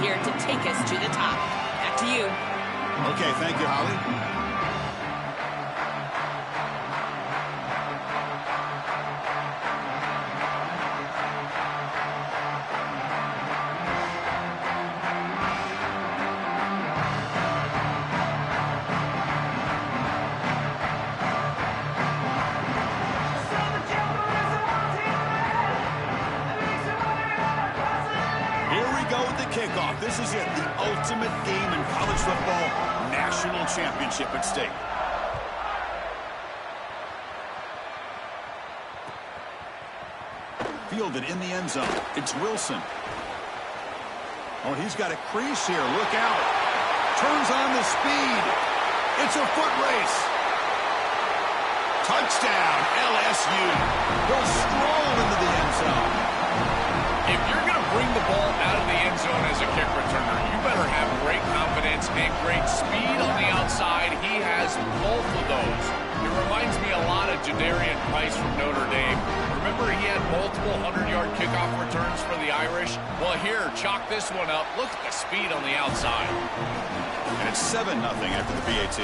here to take us to the top. Back to you. Okay, thank you, Holly. Kickoff. This is it, the ultimate game in college football, national championship at stake. Fielded in the end zone. It's Wilson. Oh, he's got a crease here. Look out. Turns on the speed. It's a foot race. Touchdown, LSU. He'll stroll into the end zone. If you're going to bring the ball out of the end zone as a kick returner, you better have great confidence and great speed on the outside. He has both of those. It reminds me a lot of Jadarian Price from Notre Dame. Remember, he had multiple 100-yard kickoff returns for the Irish? Well, here, chalk this one up. Look at the speed on the outside. And it's 7-0 after the PAT.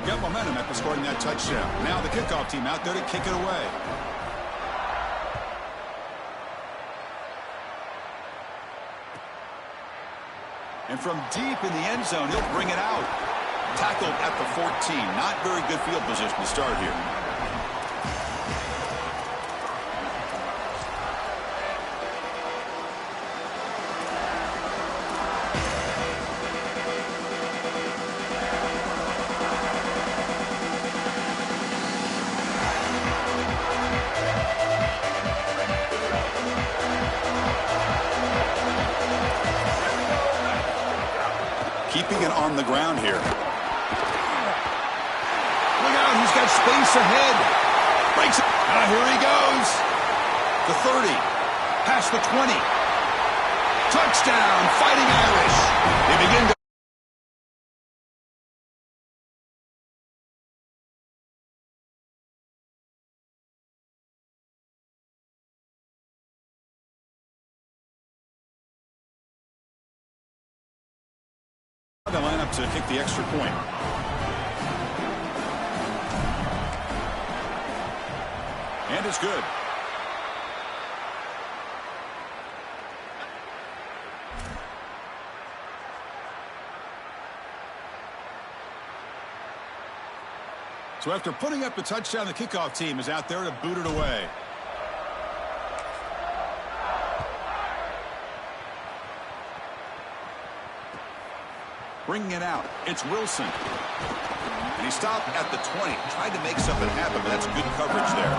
Got momentum after scoring that touchdown. Now the kickoff team out there to kick it away. And from deep in the end zone, he'll bring it out. Tackled at the 14. Not very good field position to start here. Keeping it on the ground here. Look out, he's got space ahead. Breaks it. Here he goes. The 30. Past the 20. Touchdown, Fighting Irish. They begin to... The lineup to kick the extra point. And it's good. So after putting up the touchdown, the kickoff team is out there to boot it away. Bringing it out. It's Wilson. And he stopped at the 20. Tried to make something happen, but that's good coverage there.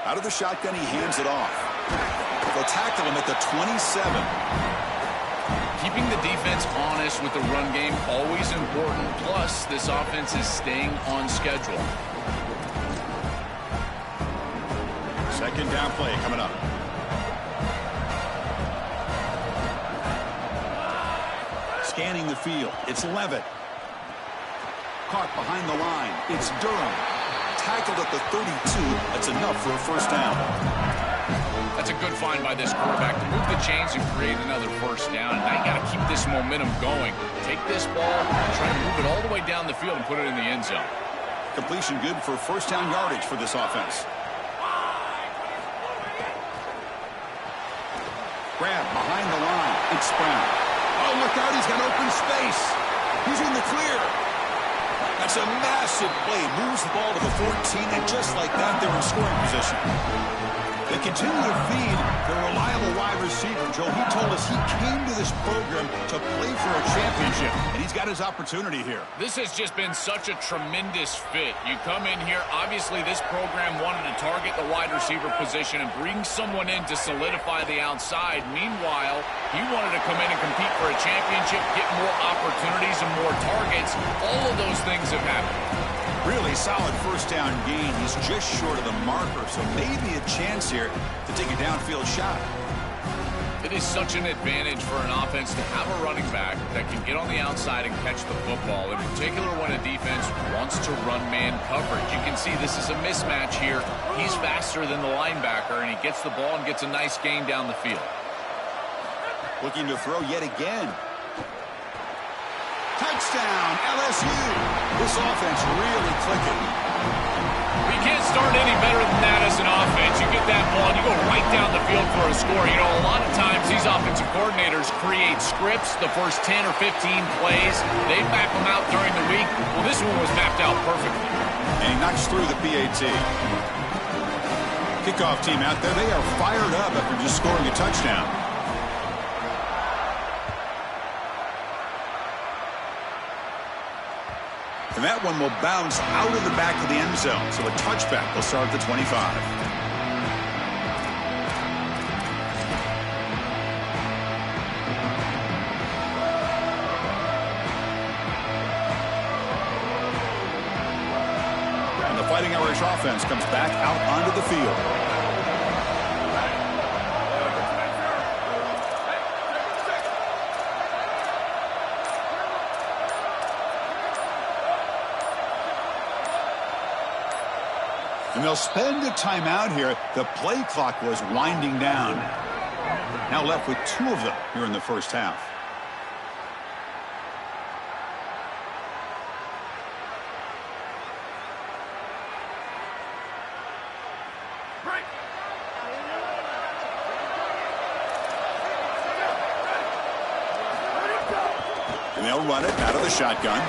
Out of the shotgun, he hands it off. They'll tackle him at the 27. Keeping the defense honest with the run game, always important. Plus, this offense is staying on schedule. Second down play coming up. Scanning the field. It's Levitt. Caught behind the line. It's Durham. Tackled at the 32. That's enough for a first down. That's a good find by this quarterback to move the chains and create another first down. Now you got to keep this momentum going. Take this ball and try to move it all the way down the field and put it in the end zone. Completion good for first down yardage for this offense. Grab behind the line. It's Brown. Oh, look out. He's got open space. He's in the clear. That's a massive play. Moves the ball to the 14, and just like that, they're in scoring position. They continue to feed their reliable wide receiver. Joe, he told us he came to this program to play for a championship, and he's got his opportunity here. This has just been such a tremendous fit. You come in here, obviously this program wanted to target the wide receiver position and bring someone in to solidify the outside. Meanwhile, he wanted to come in and compete for a championship, get more opportunities and more targets. All of those things have happened. Really solid first down gain. He's just short of the marker, so maybe a chance here to take a downfield shot. It is such an advantage for an offense to have a running back that can get on the outside and catch the football, in particular when a defense wants to run man coverage. You can see this is a mismatch here. He's faster than the linebacker, and he gets the ball and gets a nice gain down the field. Looking to throw yet again. Touchdown, LSU. This offense really clicking. You can't start any better than that as an offense. You get that ball and you go right down the field for a score. You know, a lot of times these offensive coordinators create scripts, the first 10 or 15 plays. They map them out during the week. Well, this one was mapped out perfectly. And he knocks through the PAT. Kickoff team out there, they are fired up after just scoring a touchdown. And that one will bounce out of the back of the end zone. So a touchback will start at the 25. And the Fighting Irish offense comes back out onto the field. And they'll spend a timeout here. The play clock was winding down. Now left with 2 of them here in the first half. And they'll run it out of the shotgun.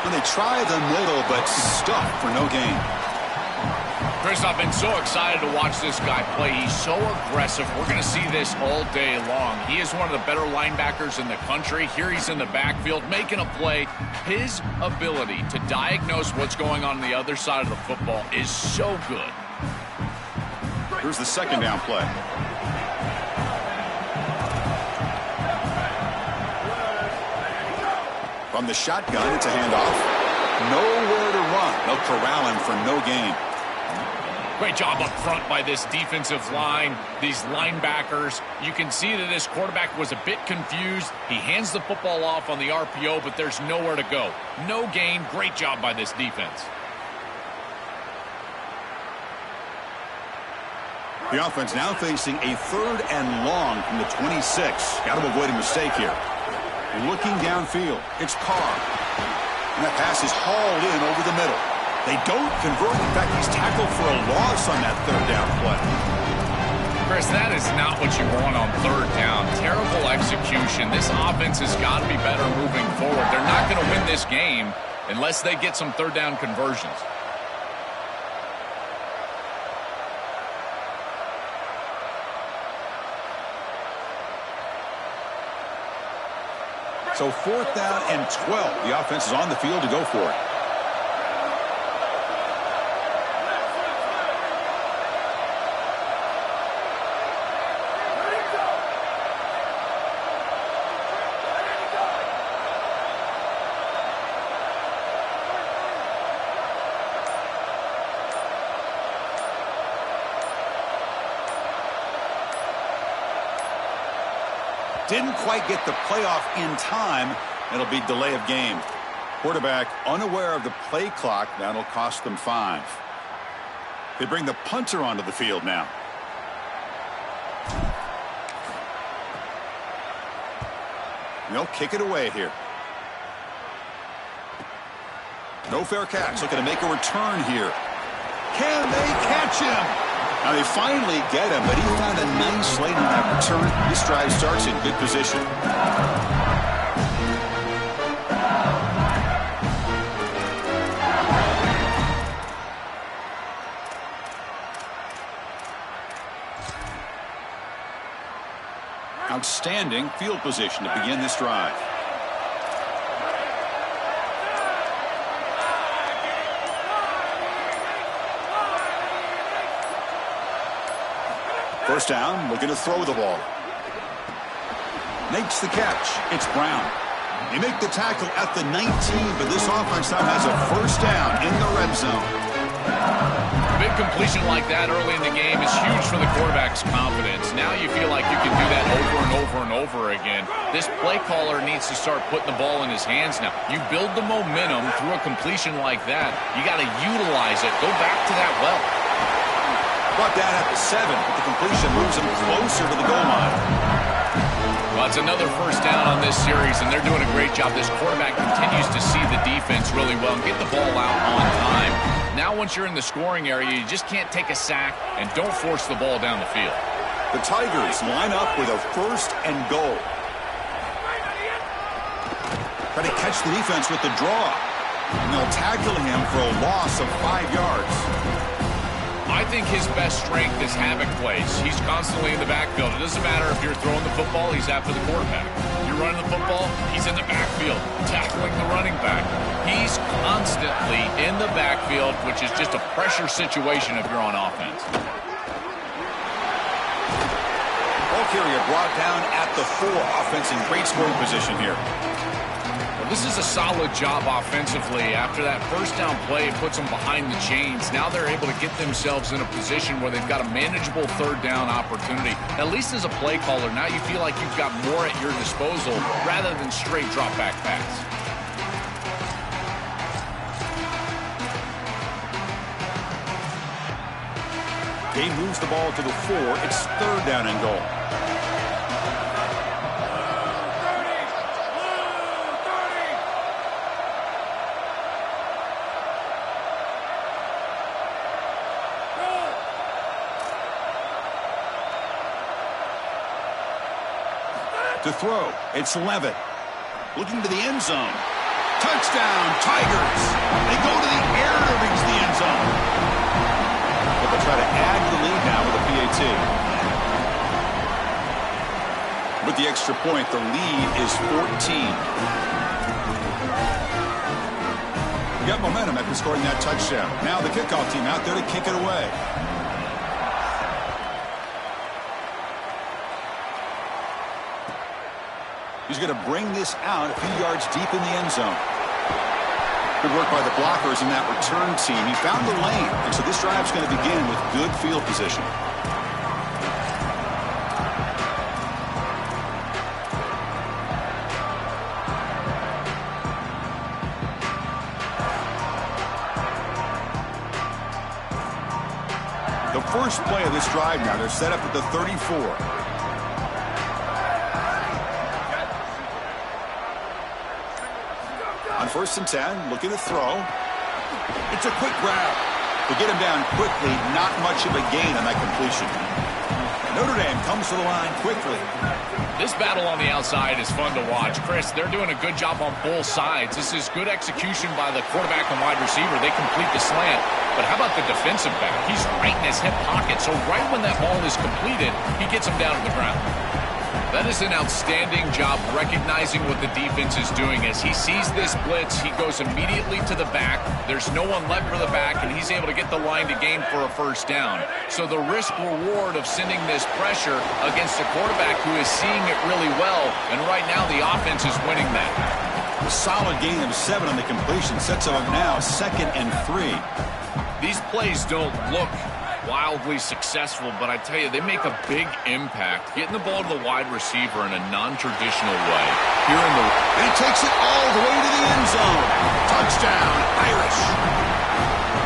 And they try the middle, but stuffed for no gain. Chris, I've been so excited to watch this guy play. He's so aggressive. We're going to see this all day long. He is one of the better linebackers in the country. Here he's in the backfield making a play. His ability to diagnose what's going on the other side of the football is so good. Here's the second down play. From the shotgun, it's a handoff. Nowhere to run. They'll corral him for no gain. Great job up front by this defensive line, these linebackers. You can see that this quarterback was a bit confused. He hands the football off on the RPO, but there's nowhere to go. No gain. Great job by this defense. The offense now facing a 3rd and long from the 26. Got to avoid a mistake here. Looking downfield, it's Carr. And that pass is hauled in over the middle. They don't convert. In fact, he's tackled for a loss on that 3rd down play. Chris, that is not what you want on 3rd down. Terrible execution. This offense has got to be better moving forward. They're not going to win this game unless they get some 3rd down conversions. So 4th down and 12. The offense is on the field to go for it. Didn't quite get the playoff in time. It'll be delay of game. Quarterback unaware of the play clock. That'll cost them 5. They bring the punter onto the field now. They'll kick it away here. No fair catch. Looking to make a return here. Can they catch him? Now they finally get him, but he found a nice lane on that return. This drive starts in good position. Outstanding field position to begin this drive. First down, looking to throw the ball. Makes the catch. It's Brown. They make the tackle at the 19, but this offense now has a first down in the red zone. A big completion like that early in the game is huge for the quarterback's confidence. Now you feel like you can do that over and over and over again. This play caller needs to start putting the ball in his hands now. You build the momentum through a completion like that. You got to utilize it. Go back to that well. Brought down at the 7, but the completion moves him closer to the goal line. Well, it's another first down on this series, and they're doing a great job. This quarterback continues to see the defense really well and get the ball out on time. Now once you're in the scoring area, you just can't take a sack and don't force the ball down the field. The Tigers line up with a first and goal. Try to catch the defense with the draw. And they'll tackle him for a loss of 5 yards. I think his best strength is havoc plays. He's constantly in the backfield. It doesn't matter if you're throwing the football, he's after the quarterback. You're running the football, he's in the backfield, tackling the running back. He's constantly in the backfield, which is just a pressure situation if you're on offense. Ball carrier brought down at the 4. Offense in great scoring position here. This is a solid job offensively. After that first down play, it puts them behind the chains. Now they're able to get themselves in a position where they've got a manageable third down opportunity. At least as a play caller, now you feel like you've got more at your disposal rather than straight drop back pass. Game moves the ball to the 4. It's third down and goal. To throw, it's Levitt. Looking to the end zone. Touchdown, Tigers. They go to the air to reach the end zone. But they'll try to add to the lead now with a PAT. With the extra point, the lead is 14. We got momentum after scoring that touchdown. Now the kickoff team out there to kick it away. He's going to bring this out a few yards deep in the end zone. Good work by the blockers in that return team. He found the lane, and so this drive's going to begin with good field position. The first play of this drive now, they're set up at the 34. On 1st and 10, looking to throw. It's a quick grab. To get him down quickly, not much of a gain on that completion. Notre Dame comes to the line quickly. This battle on the outside is fun to watch. Chris, they're doing a good job on both sides. This is good execution by the quarterback and wide receiver. They complete the slant. But how about the defensive back? He's right in his hip pocket, so right when that ball is completed, he gets him down to the ground. That is an outstanding job recognizing what the defense is doing. As he sees this blitz, he goes immediately to the back. There's no one left for the back, and he's able to get the line to gain for a first down. So the risk-reward of sending this pressure against a quarterback who is seeing it really well, and right now the offense is winning that. A solid gain of 7 on the completion sets him up now 2nd and 3. These plays don't look wildly successful, but I tell you, they make a big impact. Getting the ball to the wide receiver in a non-traditional way. Here in the... And he takes it all the way to the end zone. Touchdown, Irish.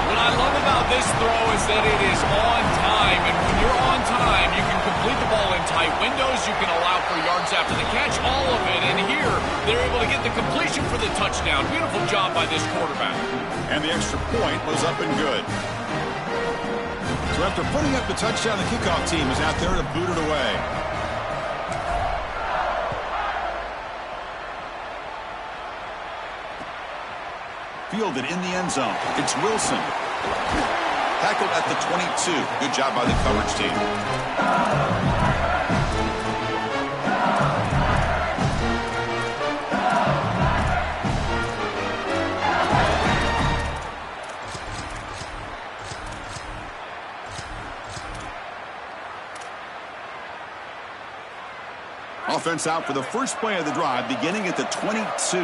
What I love about this throw is that it is on time, and when you're on time, you can complete the ball in tight windows. You can allow for yards after the catch, all of it. And here, they're able to get the completion for the touchdown. Beautiful job by this quarterback. And the extra point was up and good. So after putting up the touchdown, the kickoff team is out there to boot it away. Fielded in the end zone. It's Wilson. Tackled at the 22. Good job by the coverage team. Offense out for the first play of the drive, beginning at the 22.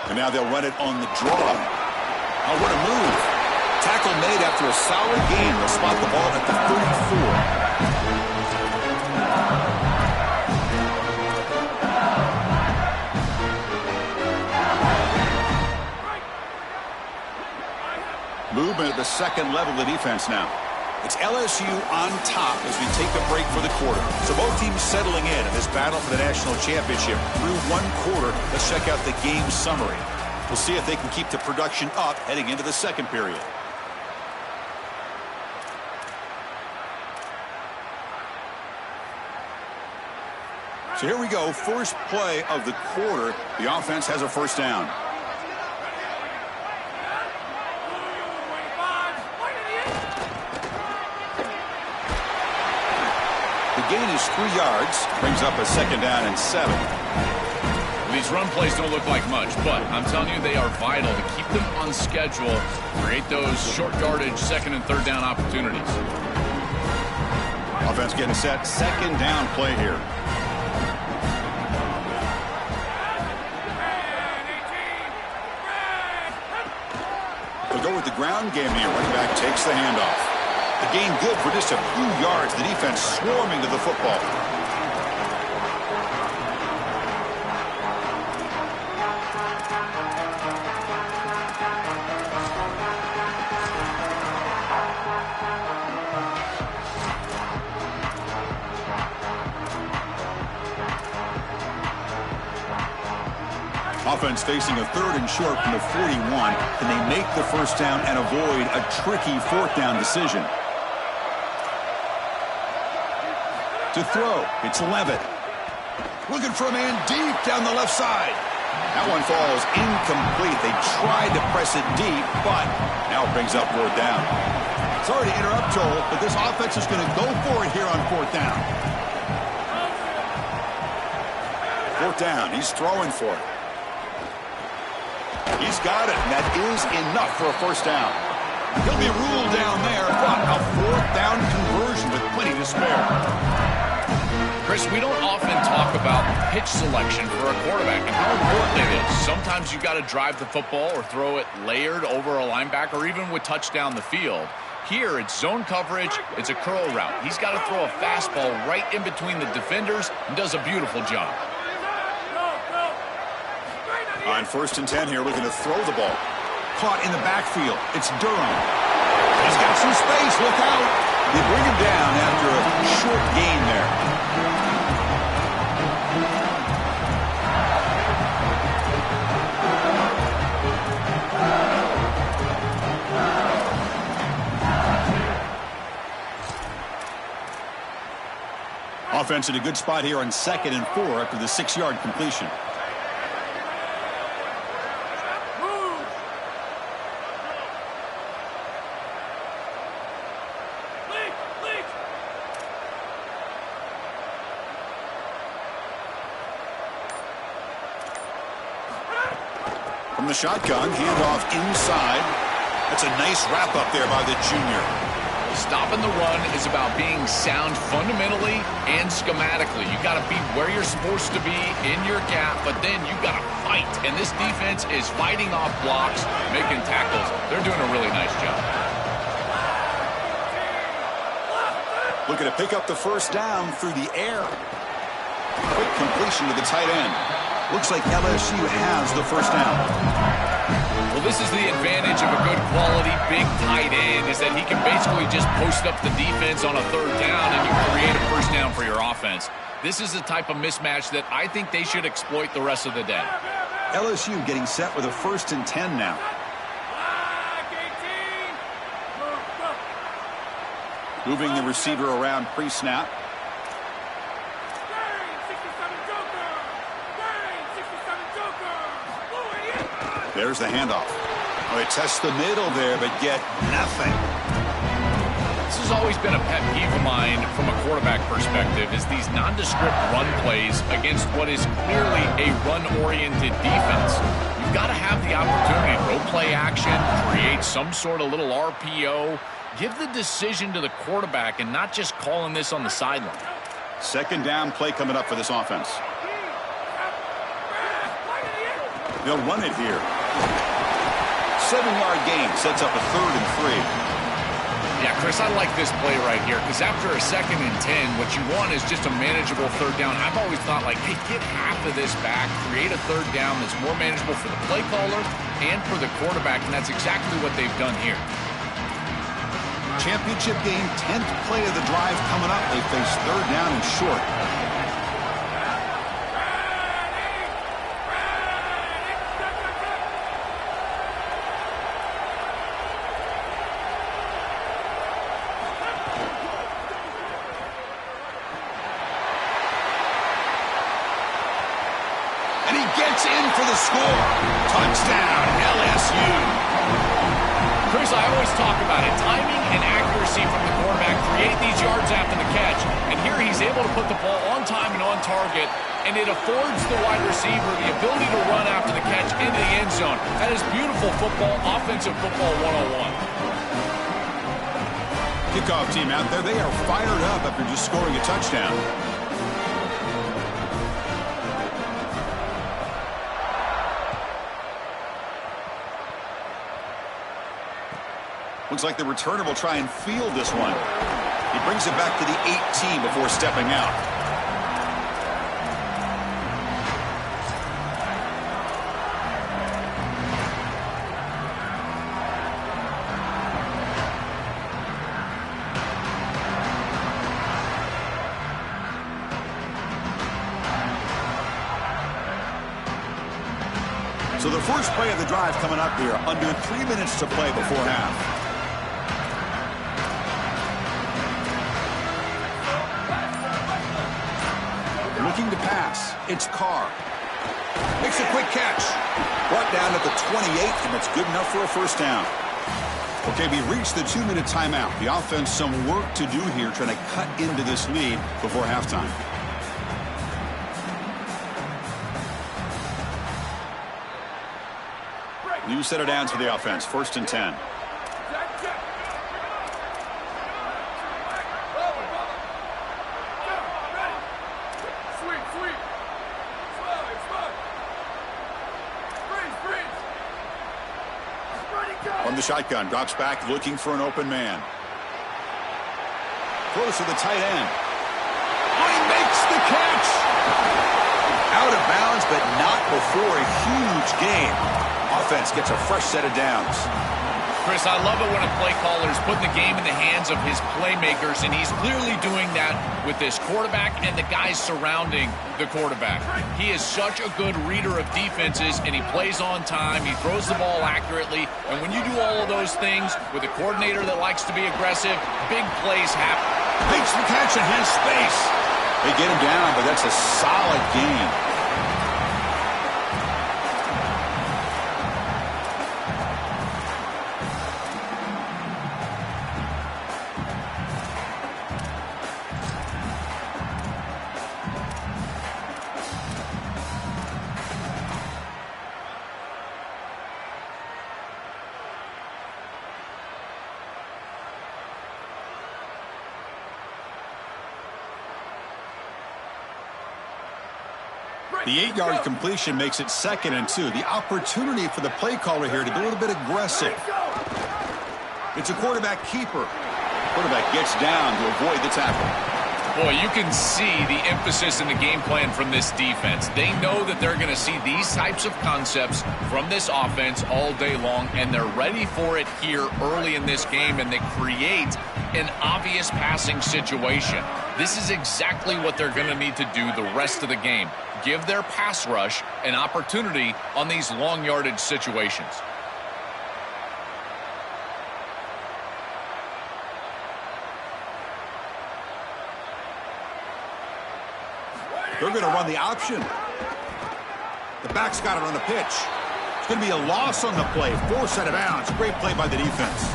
And now they'll run it on the draw. Oh, what a move. Tackle made after a solid gain. They'll spot the ball at the 34. Movement at the second level of the defense now. It's LSU on top as we take a break for the quarter. So both teams settling in this battle for the national championship through one quarter. Let's check out the game summary. We'll see if they can keep the production up heading into the second period. So here we go. First play of the quarter. The offense has a first down. Gain is 3 yards, brings up a second down and 7. These run plays don't look like much, but I'm telling you they are vital to keep them on schedule, create those short yardage second and third down opportunities. Offense getting set, second down play here. They'll go with the ground game here. Running back takes the handoff. The gain good for just a few yards. The defense swarming to the football. Offense facing a third and short from the 41. Can they make the first down and avoid a tricky fourth down decision? To throw, it's Levitt. Looking for a man deep down the left side. That one falls incomplete. They tried to press it deep, but now it brings up fourth down. Sorry to interrupt, Joel, but this offense is going to go for it here on fourth down. Fourth down, he's throwing for it. He's got it, and that is enough for a first down. He'll be ruled down there, but a fourth down conversion with plenty to spare. Chris, we don't often talk about pitch selection for a quarterback and how important it is. Sometimes you've got to drive the football or throw it layered over a linebacker or even with touch down the field. Here, it's zone coverage. It's a curl route. He's got to throw a fastball right in between the defenders and does a beautiful job. On first and 10 here, looking to throw the ball. Caught in the backfield. It's Durham. He's got some space. Look out. They bring him down after a short gain there. Offense in a good spot here on 2nd and 4 after the 6-yard completion. From the shotgun, handoff inside. That's a nice wrap up there by the junior. Stopping the run is about being sound fundamentally and schematically. You got to be where you're supposed to be in your gap, but then you got to fight. And this defense is fighting off blocks, making tackles. They're doing a really nice job. Looking to pick up the first down through the air. Quick completion to the tight end. Looks like LSU has the first down. Well, this is the advantage of a good quality big tight end, is that he can basically just post up the defense on a third down and you create a first down for your offense. This is the type of mismatch that I think they should exploit the rest of the day. LSU getting set with a 1st and 10 now. Moving the receiver around pre-snap. There's the handoff. Oh, they test the middle there, but get nothing. This has always been a pet peeve of mine from a quarterback perspective, is these nondescript run plays against what is clearly a run-oriented defense. You've got to have the opportunity to go play action, create some sort of little RPO, Give the decision to the quarterback and not just calling this on the sideline. Second down play coming up for this offense. They'll run it here. 7-yard gain sets up a 3rd and 3. Yeah, Chris, I like this play right here because after a 2nd and 10, what you want is just a manageable 3rd down. I've always thought, like, hey, get half of this back, create a 3rd down that's more manageable for the play caller and for the quarterback, and that's exactly what they've done here. Championship game, 10th play of the drive coming up. They face 3rd down and short. And he gets in for the score. Touchdown, LSU. Chris, I always talk about it. Timing and accuracy from the quarterback create these yards after the catch. And here he's able to put the ball on time and on target. And it affords the wide receiver the ability to run after the catch into the end zone. That is beautiful football, offensive football 101. Kickoff team out there. They are fired up after just scoring a touchdown. Looks like the returner will try and field this one. He brings it back to the 18 before stepping out. So the first play of the drive coming up here, under 3 minutes to play before half. Looking to pass. It's Carr. Makes a quick catch. Brought down at the 28, and that's good enough for a first down. Okay, we reached the 2-minute timeout. The offense some work to do here, trying to cut into this lead before halftime. New set of downs for the offense. 1st and 10. On the shotgun, drops back, looking for an open man. Close to the tight end. Oh, he makes the catch! Out of bounds, but not before a huge gain. Offense gets a fresh set of downs. Chris, I love it when a play caller is putting the game in the hands of his playmakers, and he's clearly doing that with this quarterback and the guys surrounding the quarterback. He is such a good reader of defenses, and he plays on time. He throws the ball accurately, and when you do all of those things with a coordinator that likes to be aggressive, big plays happen. Makes the catch and has space. They get him down, but that's a solid gain. The 8-yard completion makes it 2nd and 2. The opportunity for the play caller here to be a little bit aggressive. It's a quarterback keeper. Quarterback gets down to avoid the tackle. Boy, you can see the emphasis in the game plan from this defense. They know that they're going to see these types of concepts from this offense all day long, and they're ready for it here early in this game, and they create an obvious passing situation. This is exactly what they're going to need to do the rest of the game. Give their pass rush an opportunity on these long yardage situations. They're going to run the option. The back's got it on the pitch. It's going to be a loss on the play. Forced out of bounds. Great play by the defense.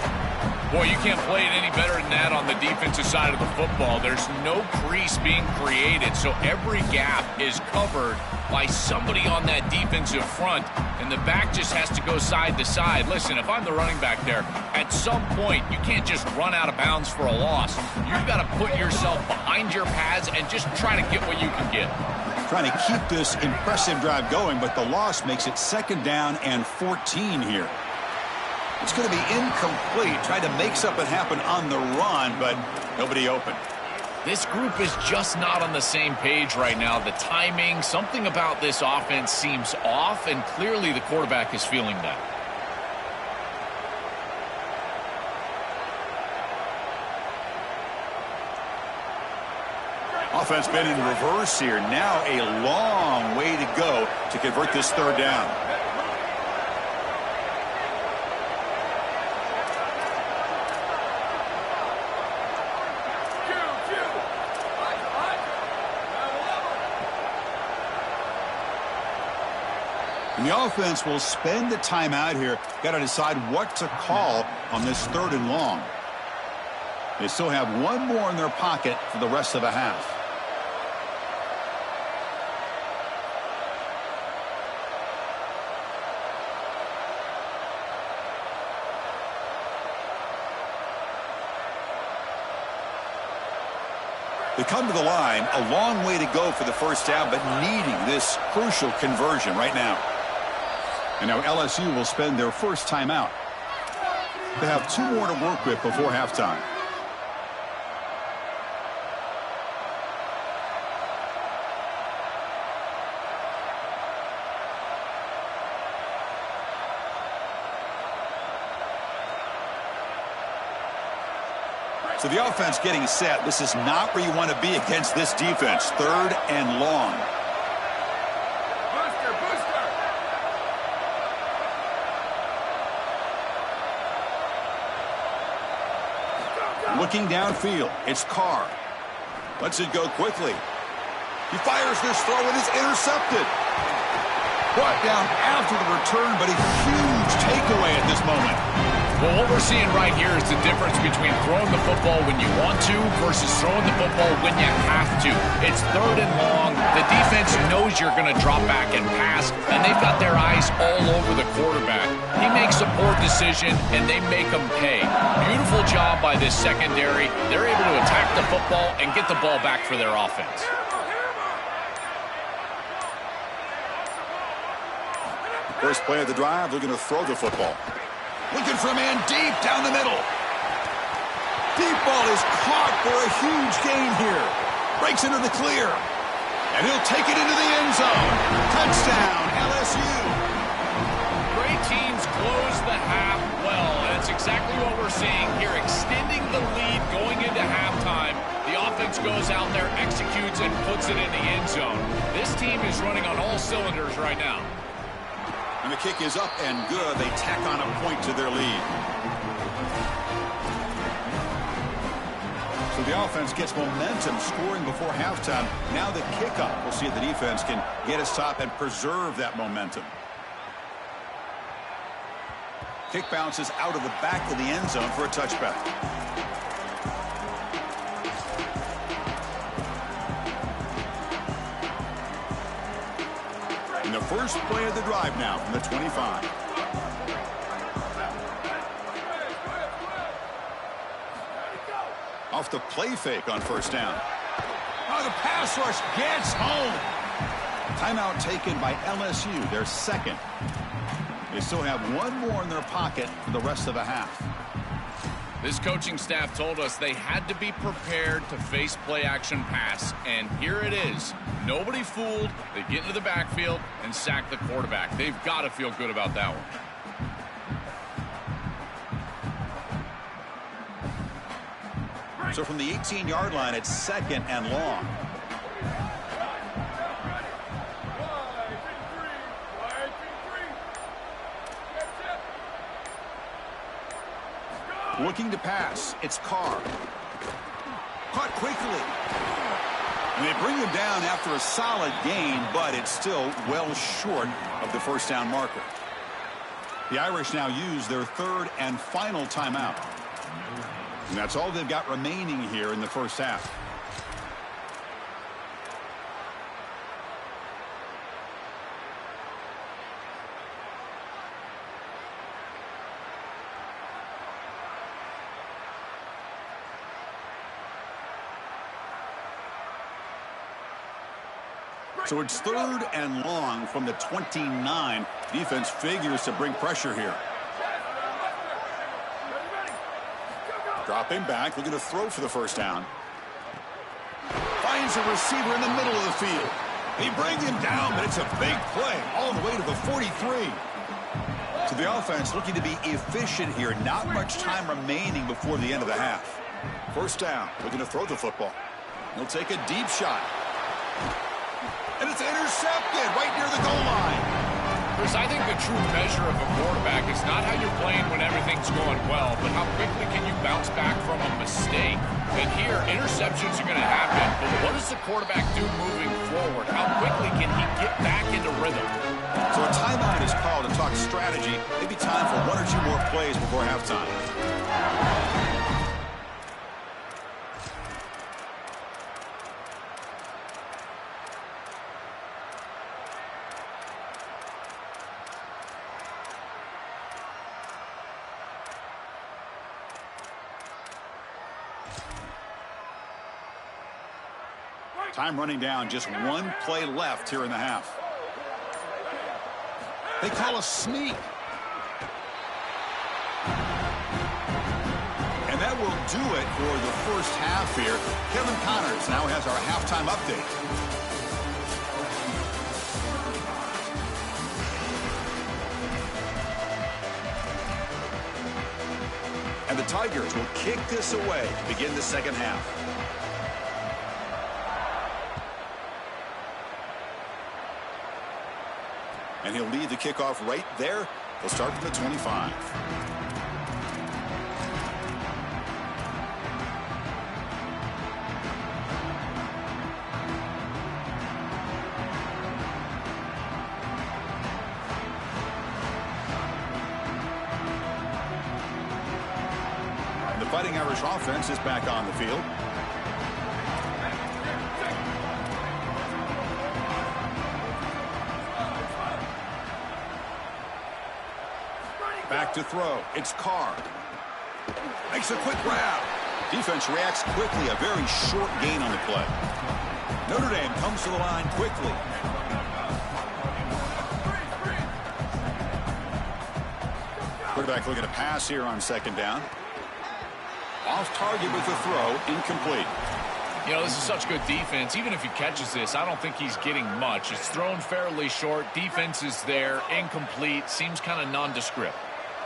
Boy, you can't play it any better than that on the defensive side of the football. There's no crease being created, so every gap is covered by somebody on that defensive front, and the back just has to go side to side. Listen, if I'm the running back there, at some point, you can't just run out of bounds for a loss. You've got to put yourself behind your pads and just try to get what you can get. Trying to keep this impressive drive going, but the loss makes it 2nd down and 14 here. It's going to be incomplete. Tried to make something happen on the run, but nobody open. This group is just not on the same page right now. The timing, something about this offense seems off, and clearly the quarterback is feeling that. Offense been in reverse here. Now a long way to go to convert this 3rd down. And the offense will spend the timeout here. Got to decide what to call on this 3rd and long. They still have one more in their pocket for the rest of the half. They come to the line, a long way to go for the 1st down, but needing this crucial conversion right now. And now LSU will spend their 1st timeout. They have 2 more to work with before halftime. So the offense getting set. This is not where you want to be against this defense. 3rd and long. Looking downfield, it's Carr. Lets it go quickly. He fires this throw and it's intercepted. Brought down after the return, but a huge takeaway at this moment. Well, what we're seeing right here is the difference between throwing the football when you want to versus throwing the football when you have to. It's 3rd and long. The defense knows you're going to drop back and pass, and they've got their eyes all over the quarterback. He makes a poor decision, and they make him pay. Beautiful job by this secondary. They're able to attack the football and get the ball back for their offense. First play of the drive, they're going to throw the football. Looking for a man deep down the middle. Deep ball is caught for a huge gain here. Breaks into the clear. And he'll take it into the end zone. Touchdown, LSU. Great teams close the half well, and it's exactly what we're seeing here. Extending the lead going into halftime. The offense goes out there, executes, and puts it in the end zone. This team is running on all cylinders right now. And the kick is up and good. They tack on a point to their lead. So the offense gets momentum scoring before halftime. Now the kickoff. We'll see if the defense can get a stop and preserve that momentum. Kick bounces out of the back of the end zone for a touchback. The first play of the drive now from the 25. Off the play fake on 1st down. Oh, the pass rush gets home. Timeout taken by LSU, their 2nd. They still have one more in their pocket for the rest of the half. This coaching staff told us they had to be prepared to face play-action pass, and here it is. Nobody fooled. They get into the backfield and sack the quarterback. They've got to feel good about that one. So from the 18-yard line, it's 2nd and long. Looking to pass. It's Carr. Caught quickly. And they bring him down after a solid gain, but it's still well short of the 1st down marker. The Irish now use their 3rd and final timeout. And that's all they've got remaining here in the first half. So it's 3rd and long from the 29. Defense figures to bring pressure here. Dropping back, looking to throw for the first down. Finds a receiver in the middle of the field. He brings him down, but it's a big play all the way to the 43. So the offense looking to be efficient here. Not much time remaining before the end of the half. First down, looking to throw the football. He'll take a deep shot. And it's intercepted right near the goal line. Chris, I think the true measure of a quarterback is not how you're playing when everything's going well, but how quickly can you bounce back from a mistake. And here, interceptions are going to happen, but what does the quarterback do moving forward? How quickly can he get back into rhythm? So a timeout is called to talk strategy. Maybe time for 1 or 2 more plays before halftime. Time running down, just 1 play left here in the half. They call a sneak. And that will do it for the first half here. Kevin Connors now has our halftime update. And the Tigers will kick this away to begin the second half. And he'll lead the kickoff right there. They'll start from the 25. The Fighting Irish offense is back on the field. Back to throw. It's Carr. Makes a quick grab. Defense reacts quickly. A very short gain on the play. Notre Dame comes to the line quickly. Quarterback looking to pass here on second down. Off target with the throw. Incomplete. You know, this is such good defense. Even if he catches this, I don't think he's getting much. It's thrown fairly short. Defense is there. Incomplete. Seems kind of nondescript.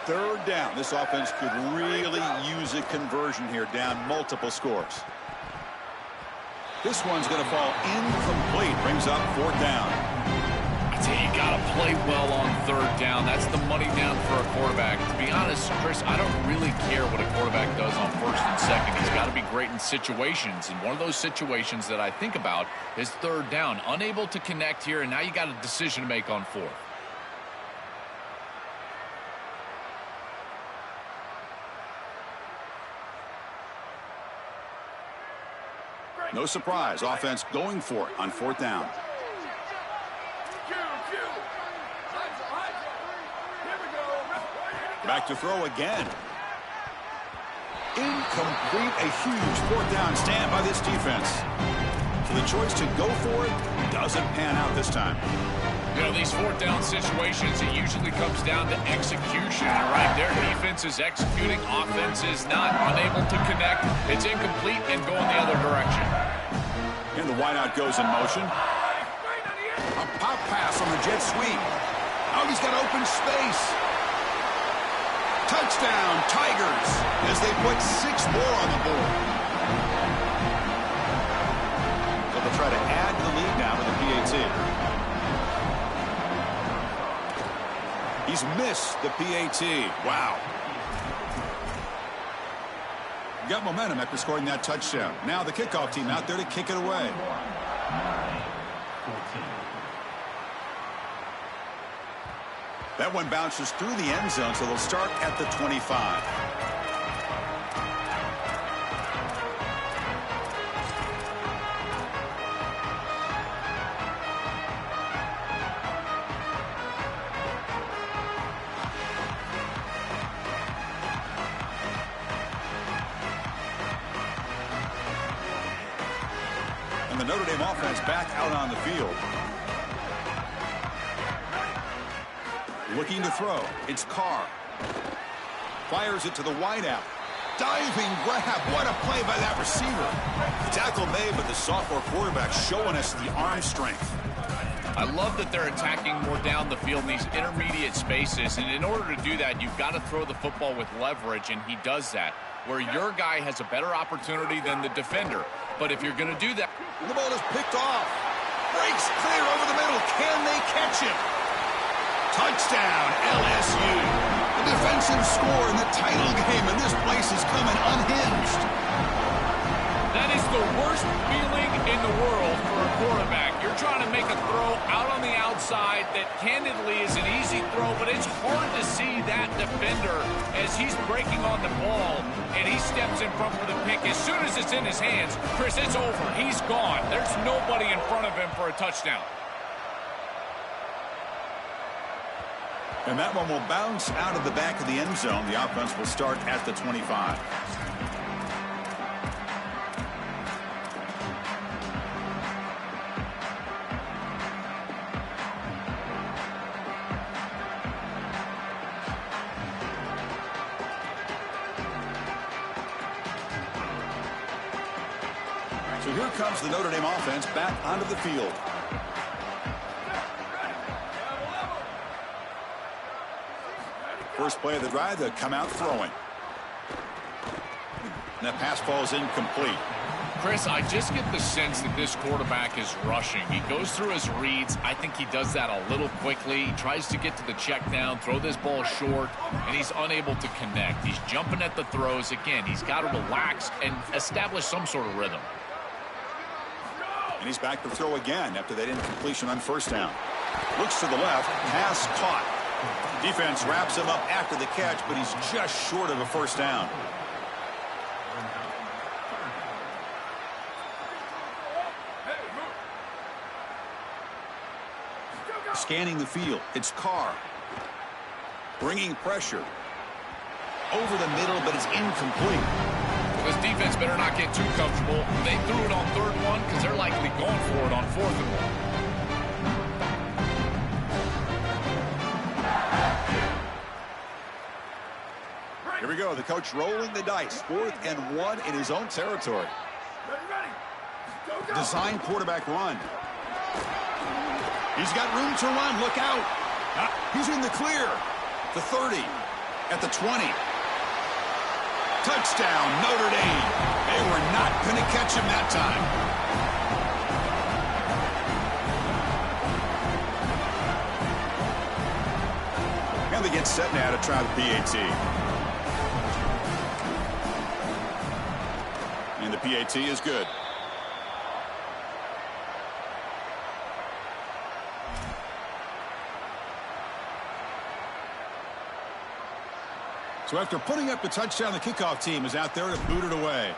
3rd down. This offense could really use a conversion here, down multiple scores. This one's going to fall incomplete. Brings up 4th down. I tell you, you got to play well on 3rd down. That's the money down for a quarterback. To be honest, Chris, I don't really care what a quarterback does on 1st and 2nd. He's got to be great in situations. And one of those situations that I think about is 3rd down. Unable to connect here, and now you got a decision to make on 4th. No surprise. Offense going for it on 4th down. Back to throw again. Incomplete. A huge 4th down stand by this defense. So the choice to go for it doesn't pan out this time. You know, these 4th down situations, it usually comes down to execution. And right there, defense is executing, offense is not. Unable to connect. It's incomplete and going the other direction. And the wideout goes in motion. A pop pass on the jet sweep. Oh, he's got open space. Touchdown, Tigers, as they put 6 more on the board. So they'll try to add to the lead now with a PAT. He's missed the PAT. Wow. Got momentum after scoring that touchdown. Now the kickoff team out there to kick it away. That one bounces through the end zone, so they'll start at the 25. And the Notre Dame offense back out on the field. Looking to throw. It's Carr. Fires it to the wideout. Diving grab. What a play by that receiver. The tackle made, but the sophomore quarterback showing us the arm strength. I love that they're attacking more down the field in these intermediate spaces, and in order to do that, you've got to throw the football with leverage, and he does that, where your guy has a better opportunity than the defender. But if you're going to do that... The ball is picked off. Breaks clear over the middle. Can they catch him? Touchdown, LSU. The defensive score in the title game, and this place is coming unhinged. That is the worst feeling in the world for a quarterback. You're trying to make a throw out on the outside that candidly is an easy throw, but it's hard to see that defender as he's breaking on the ball, and he steps in front for the pick. As soon as it's in his hands, Chris, it's over. He's gone. There's nobody in front of him for a touchdown. And that one will bounce out of the back of the end zone. The offense will start at the 25. So here comes the Notre Dame offense back onto the field. First play of the drive, they'll come out throwing. And that pass falls incomplete. Chris, I just get the sense that this quarterback is rushing. He goes through his reads. I think he does that a little quickly. He tries to get to the check down, throw this ball short, and he's unable to connect. He's jumping at the throws. Again, he's got to relax and establish some sort of rhythm. And he's back to throw again after that incompletion on first down. Looks to the left, pass caught. Defense wraps him up after the catch, but he's just short of a first down. Scanning the field, it's Carr. Bringing pressure. Over the middle, but it's incomplete. This defense better not get too comfortable. They threw it on 3rd and 1 because they're likely going for it on 4th and 1. Here we go. The coach rolling the dice. 4th and 1 in his own territory. Design quarterback run. He's got room to run. Look out. He's in the clear. The 30. At the 20. Touchdown, Notre Dame. They were not going to catch him that time. And they get set now to try the PAT. And the PAT is good. So after putting up the touchdown, the kickoff team is out there to boot it away.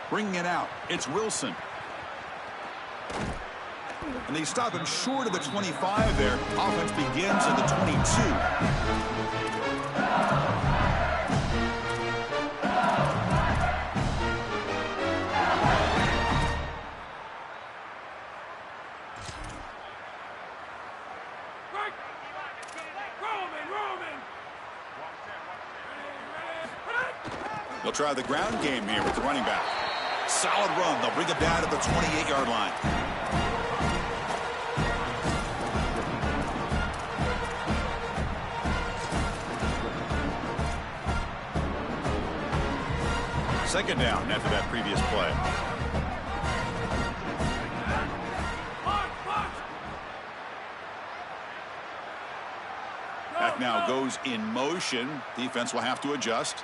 Bringing it out, it's Wilson. And they stop him short of the 25 there. Offense begins at the 22. They'll try the ground game here with the running back. Solid run. They'll bring it down to the 28-yard line. Second down after that previous play. Back now goes in motion. Defense will have to adjust.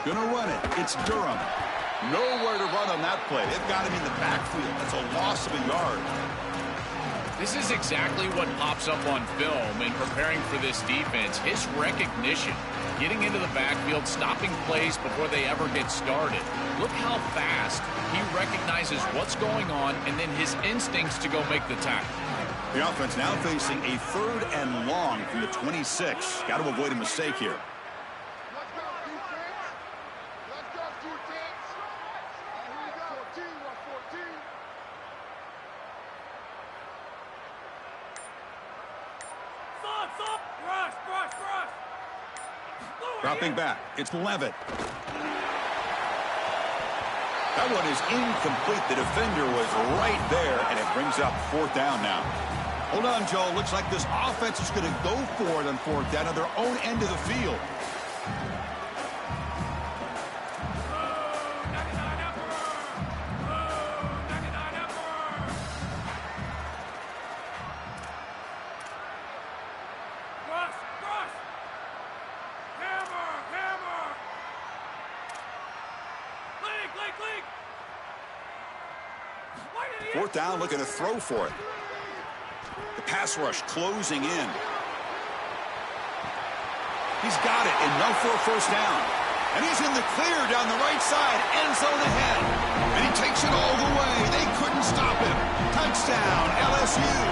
Gonna run it. It's Durham. Nowhere to run on that play. They've got him in the backfield. That's a loss of a yard. This is exactly what pops up on film in preparing for this defense. His recognition, getting into the backfield, stopping plays before they ever get started. Look how fast he recognizes what's going on and then his instincts to go make the tackle. The offense now facing a 3rd and long from the 26. Got to avoid a mistake here. Dropping back, it's Levitt. That one is incomplete. The defender was right there, and it brings up 4th down now. Hold on, Joe. Looks like this offense is going to go for it on 4th down on their own end of the field. Fourth down, looking to throw for it. The pass rush closing in. He's got it, enough for a 1st down. And he's in the clear down the right side, end zone ahead. And he takes it all the way. They couldn't stop him. Touchdown, LSU.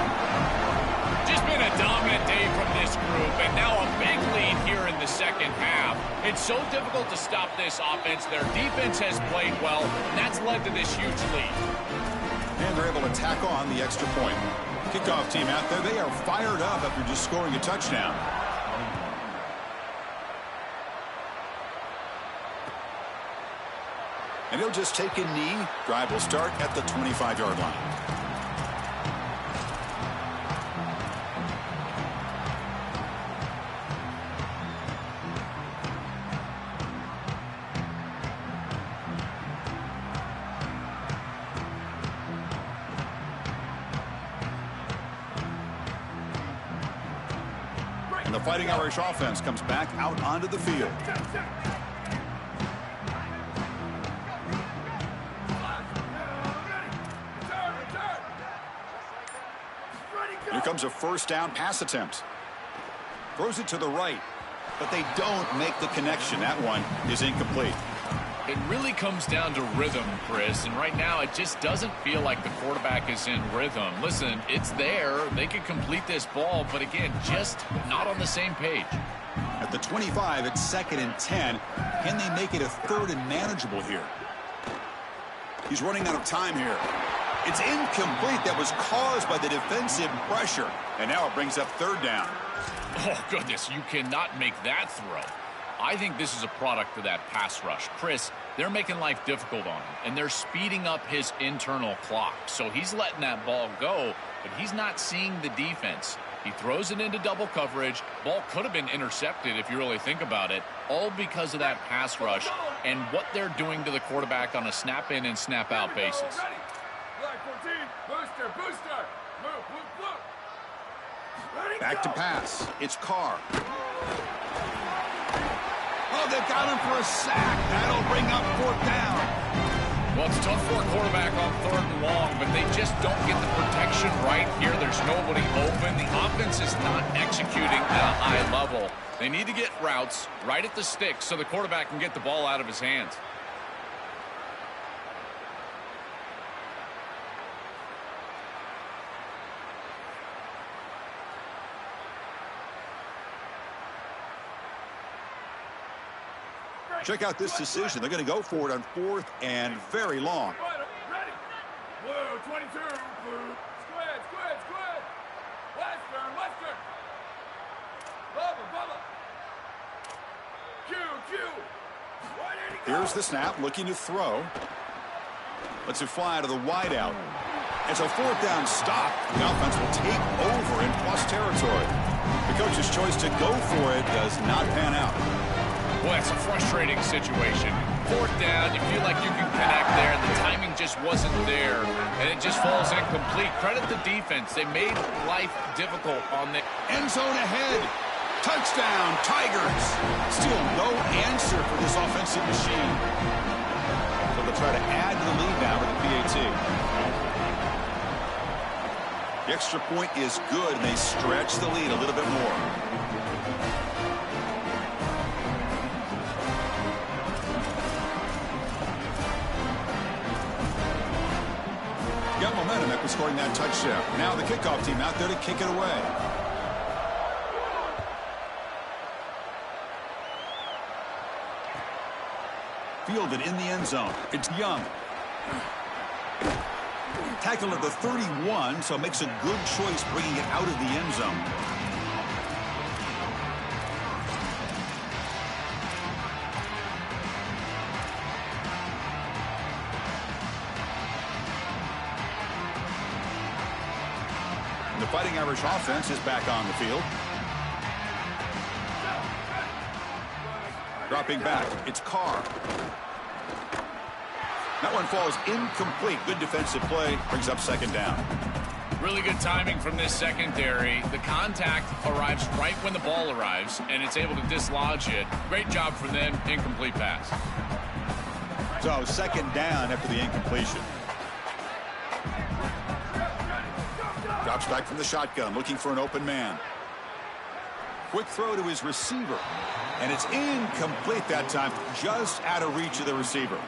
Just been a dominant day from this group, and now a big lead here in the 2nd half. It's so difficult to stop this offense. Their defense has played well, and that's led to this huge lead. And they're able to tack on the extra point. Kickoff team out there, they are fired up after just scoring a touchdown. And he'll just take a knee. Drive will start at the 25-yard line. And the Fighting Irish offense comes back out onto the field. Here comes a 1st down pass attempt. Throws it to the right, but they don't make the connection. That one is incomplete. It really comes down to rhythm, Chris, and right now it just doesn't feel like the quarterback is in rhythm. Listen, it's there. They could complete this ball, but again, just not on the same page. At the 25, it's 2nd and 10. Can they make it a 3rd and manageable here? He's running out of time here. It's incomplete. That was caused by the defensive pressure. And now it brings up 3rd down. Oh, goodness, you cannot make that throw. I think this is a product of that pass rush. Chris, they're making life difficult on him, and they're speeding up his internal clock. So he's letting that ball go, but he's not seeing the defense. He throws it into double coverage. Ball could have been intercepted if you really think about it, all because of that pass rush and what they're doing to the quarterback on a snap-in and snap-out basis. Back to pass. It's Carr. Oh, they've got him for a sack. That'll bring up 4th down. Well, it's tough for a quarterback on 3rd and long, but they just don't get the protection right here. There's nobody open. The offense is not executing at a high level. They need to get routes right at the sticks so the quarterback can get the ball out of his hands. Check out this decision. They're going to go for it on 4th and very long. Ready. Blue 22. Blue. Squid. Western. Bubba. Q. Here's the snap, looking to throw. Lets it fly to the wideout. It's a 4th down stop. The offense will take over in plus territory. The coach's choice to go for it does not pan out. Well, it's a frustrating situation. 4th down, you feel like you can connect there, and the timing just wasn't there, and it just falls incomplete. Credit the defense. They made life difficult on the end zone ahead. Touchdown, Tigers. Still no answer for this offensive machine. So they'll try to add to the lead now with the PAT. The extra point is good, and they stretch the lead a little bit more. momentum after scoring that touchdown. Now the kickoff team out there to kick it away. Fielded in the end zone. It's Young. Tackle at the 31, so makes a good choice bringing it out of the end zone. The Fighting Irish offense is back on the field. Dropping back, it's Carr. That one falls incomplete. Good defensive play. Brings up second down. Really good timing from this secondary. The contact arrives right when the ball arrives, and it's able to dislodge it. Great job from them. Incomplete pass. So second down after the incompletion. Drops back from the shotgun, looking for an open man. Quick throw to his receiver. And it's incomplete that time. Just out of reach of the receiver.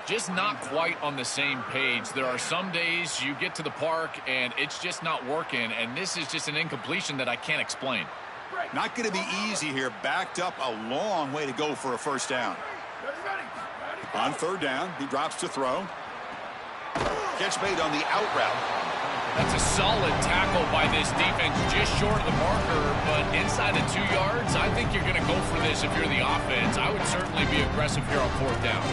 Just not quite on the same page. There are some days you get to the park and it's just not working, and this is just an incompletion that I can't explain. Not going to be easy here. Backed up a long way to go for a first down. On third down, he drops to throw. Catch made on the out route. That's a solid tackle by this defense, just short of the marker, but inside of 2 yards, I think you're going to go for this if you're the offense. I would certainly be aggressive here on fourth down.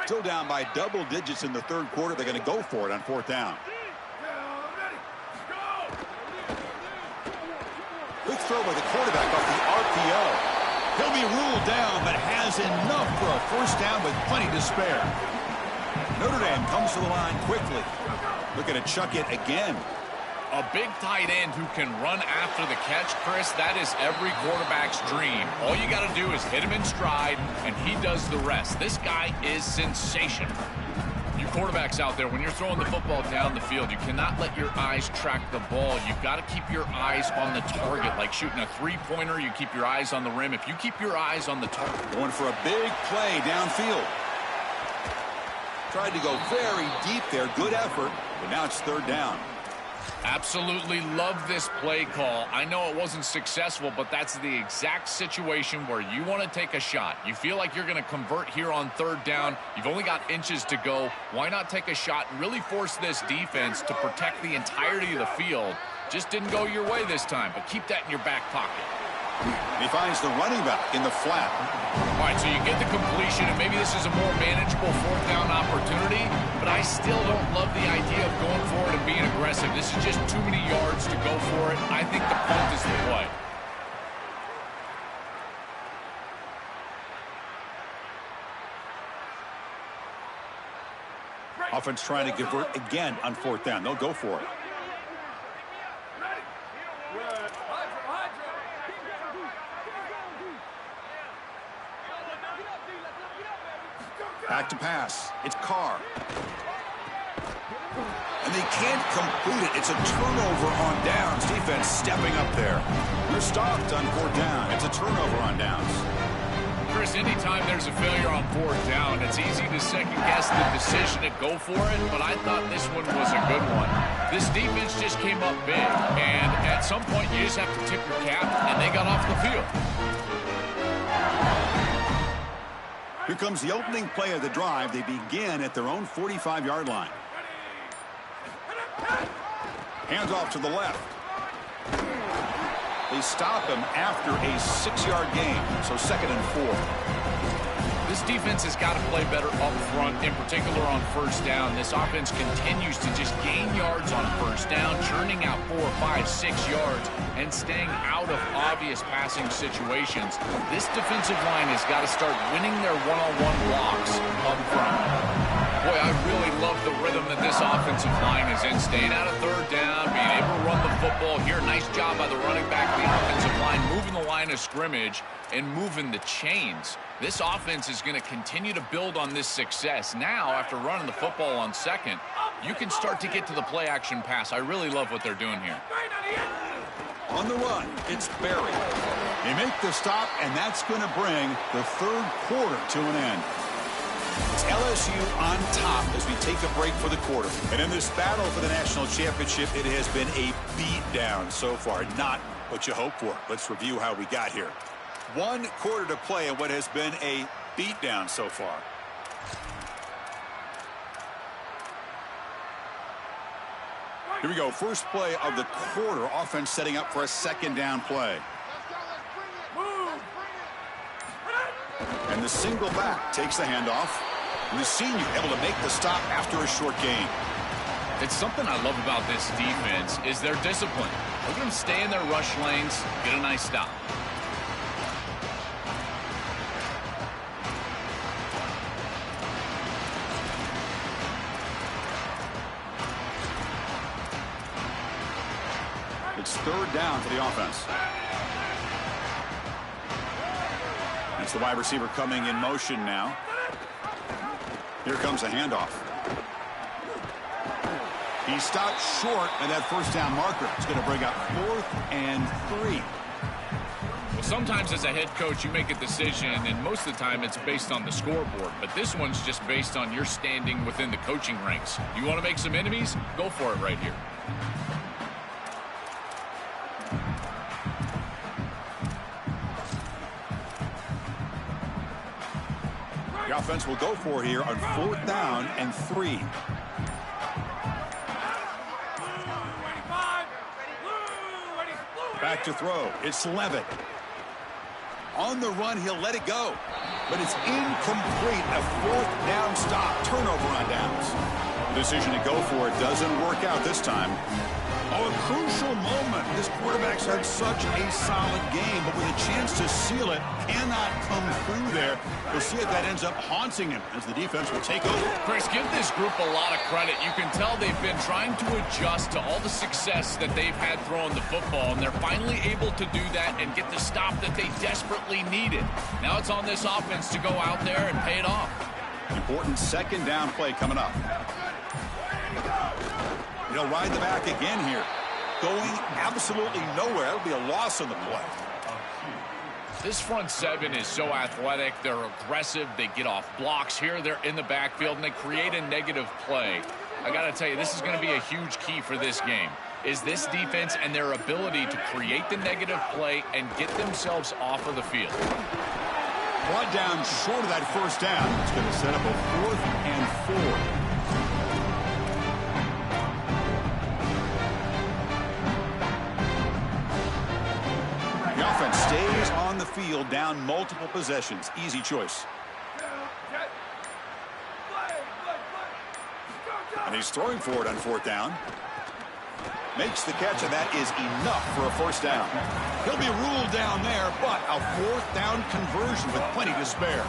Still down by double digits in the third quarter. They're going to go for it on fourth down. Quick throw by the quarterback off the RPO. He'll be ruled down, but has enough for a first down with plenty to spare. Notre Dame comes to the line quickly. Looking to chuck it again. A big tight end who can run after the catch, Chris, that is every quarterback's dream. All you got to do is hit him in stride, and he does the rest. This guy is sensational. You quarterbacks out there, when you're throwing the football down the field, you cannot let your eyes track the ball. You've got to keep your eyes on the target. Like shooting a three-pointer, you keep your eyes on the rim. If you keep your eyes on the target. Going for a big play downfield. Tried to go very deep there. Good effort, but now it's third down. Absolutely love this play call. I know it wasn't successful, but that's the exact situation where you want to take a shot. You feel like you're going to convert here on third down. You've only got inches to go. Why not take a shot and really force this defense to protect the entirety of the field? Just didn't go your way this time, but keep that in your back pocket. He finds the running back in the flat. All right, so you get the completion, and maybe this is a more manageable fourth down opportunity, but I still don't love the idea of going for it and being aggressive. This is just too many yards to go for it. I think the punt is the play. Offense trying to convert again on fourth down. They'll go for it. Back to pass. It's Carr. And they can't complete it. It's a turnover on downs. Defense stepping up there. They're stopped on fourth down. It's a turnover on downs. Chris, anytime there's a failure on fourth down, it's easy to second-guess the decision to go for it, but I thought this one was a good one. This defense just came up big, and at some point you just have to tip your cap, and they got off the field. Here comes the opening play of the drive. They begin at their own 45-yard line. Hands off to the left. They stop him after a 6-yard gain, so 2nd and 4. This defense has got to play better up front, in particular on first down. This offense continues to just gain yards on first down, churning out 4, 5, 6 yards, and staying out of obvious passing situations. This defensive line has got to start winning their one-on-one blocks up front. Boy, I really love the rhythm that this offensive line is in, staying out of third down, being able to run run the football here. Nice job by the running back, the offensive line, moving the line of scrimmage and moving the chains. This offense is going to continue to build on this success. Now, after running the football on second, you can start to get to the play-action pass. I really love what they're doing here. On the run, it's Barry. They make the stop, and that's going to bring the third quarter to an end. It's LSU on top as we take a break for the quarter. And in this battle for the national championship, it has been a beatdown so far. Not what you hope for. Let's review how we got here. 1 quarter to play in what has been a beatdown so far. Here we go. First play of the quarter. Offense setting up for a second down play. And the single back takes the handoff. And the senior able to make the stop after a short gain. It's something I love about this defense is their discipline. Look at them stay in their rush lanes, get a nice stop. It's third down for the offense. That's the wide receiver coming in motion now. Here comes a handoff. He stopped short of that first down marker. It's going to bring up 4th and 3. Well, sometimes as a head coach, you make a decision, and most of the time it's based on the scoreboard. But this one's just based on your standing within the coaching ranks. You want to make some enemies? Go for it right here. The offense will go for it here on 4th down and 3. Back to throw. It's Levitt. On the run, he'll let it go. But it's incomplete. A 4th down stop. Turnover on downs. The decision to go for it doesn't work out this time. Oh, a crucial moment. This quarterback's had such a solid game, but with a chance to seal it, cannot come through there. We'll see if that ends up haunting him as the defense will take over. Chris, give this group a lot of credit. You can tell they've been trying to adjust to all the success that they've had throwing the football, and they're finally able to do that and get the stop that they desperately needed. Now it's on this offense to go out there and pay it off. Important second down play coming up. He'll ride the back again here. Going absolutely nowhere. That'll be a loss on the play. This front seven is so athletic. They're aggressive. They get off blocks here. They're in the backfield, and they create a negative play. I got to tell you, this is going to be a huge key for this game, is this defense and their ability to create the negative play and get themselves off of the field. Brought down short of that first down. It's going to set up a 4th and 4. Offense stays on the field, down multiple possessions. Easy choice. And he's throwing for it on 4th down. Makes the catch, and that is enough for a first down. He'll be ruled down there, but a 4th down conversion with plenty to spare.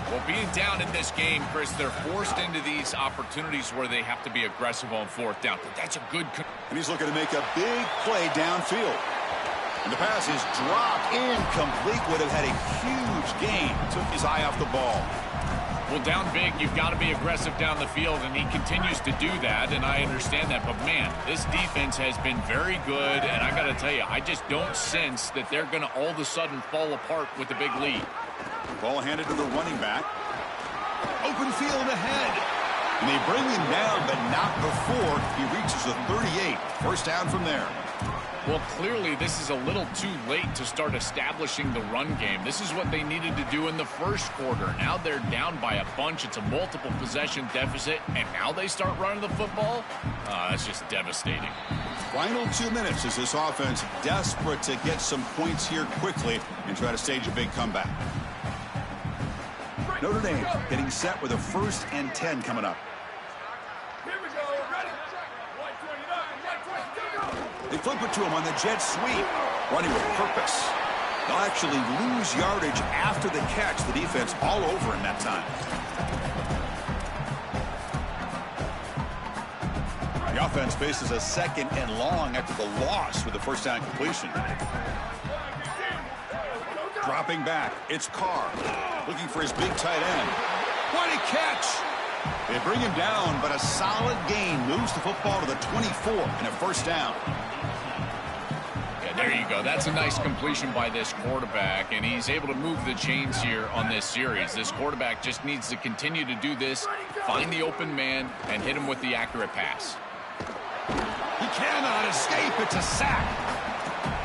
Well, being down in this game, Chris, they're forced into these opportunities where they have to be aggressive on 4th down. But that's a good... And he's looking to make a big play downfield. And the pass is dropped incomplete. Would have had a huge gain. Took his eye off the ball. Well, down big, you've got to be aggressive down the field, and he continues to do that, and I understand that. But, man, this defense has been very good, and I got to tell you, I just don't sense that they're going to all of a sudden fall apart with a big lead. Ball handed to the running back. Open field ahead. And they bring him down, but not before he reaches the 38. First down from there. Well, clearly this is a little too late to start establishing the run game. This is what they needed to do in the first quarter. Now they're down by a bunch. It's a multiple possession deficit, and now they start running the football? That's just devastating. Final 2 minutes as this offense desperate to get some points here quickly and try to stage a big comeback. Notre Dame getting set with a 1st and 10 coming up. They flip it to him on the jet sweep. Running with purpose. They'll actually lose yardage after the catch. The defense all over in that time. The offense faces a 2nd and long after the loss with the first down completion. Dropping back, it's Carr looking for his big tight end. What a catch! They bring him down, but a solid gain moves the football to the 24 and a first down. Yeah, there you go. That's a nice completion by this quarterback, and he's able to move the chains here on this series. This quarterback just needs to continue to do this, find the open man, and hit him with the accurate pass. He cannot escape. It's a sack.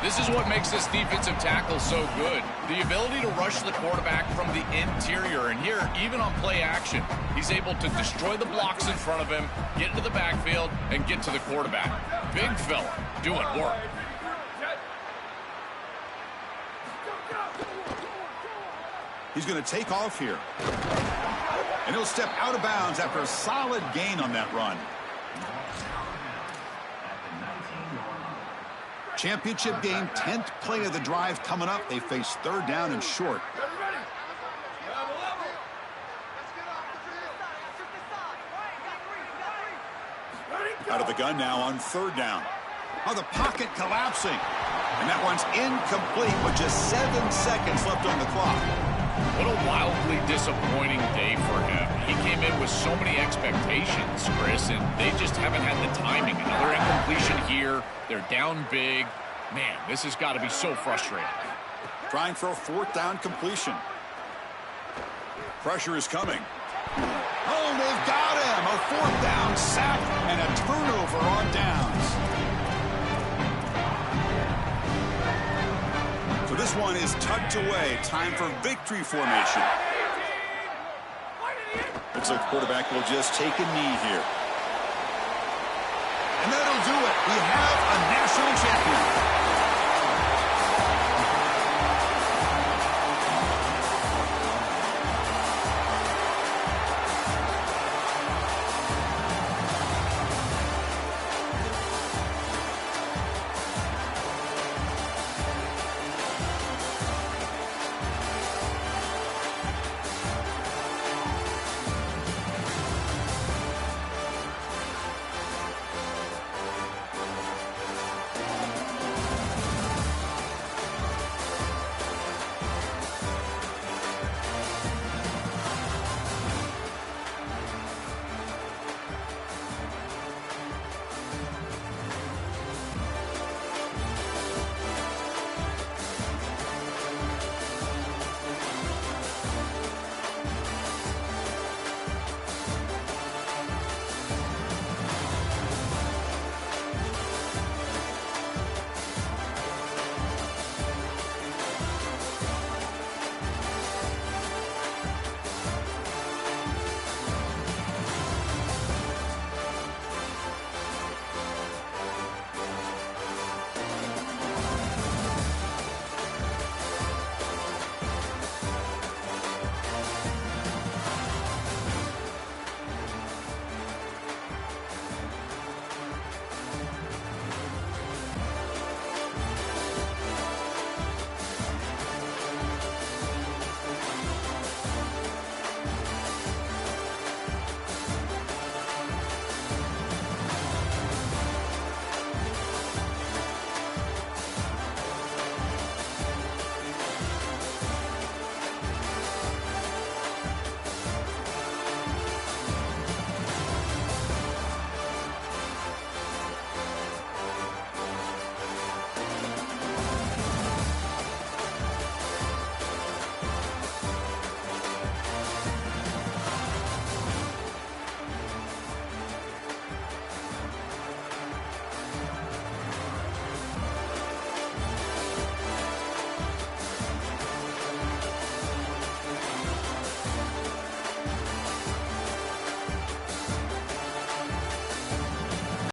This is what makes this defensive tackle so good. The ability to rush the quarterback from the interior. And here, even on play action, he's able to destroy the blocks in front of him, get into the backfield, and get to the quarterback. Big fella doing work. He's going to take off here. And he'll step out of bounds after a solid gain on that run. Championship game, 10th play of the drive coming up. They face 3rd down and short. Out of the gun now on 3rd down. Oh, the pocket collapsing. And that one's incomplete with just 7 seconds left on the clock. What a wildly disappointing day for him. He came in with so many expectations, Chris, and they just haven't had the timing. Another incompletion here. They're down big. Man, this has got to be so frustrating. Trying for a 4th down completion. Pressure is coming. Oh, they've got him. A 4th down sack and a turnover on downs. So this one is tucked away. Time for victory formation. Looks like the quarterback will just take a knee here. And that'll do it. We have a national championship.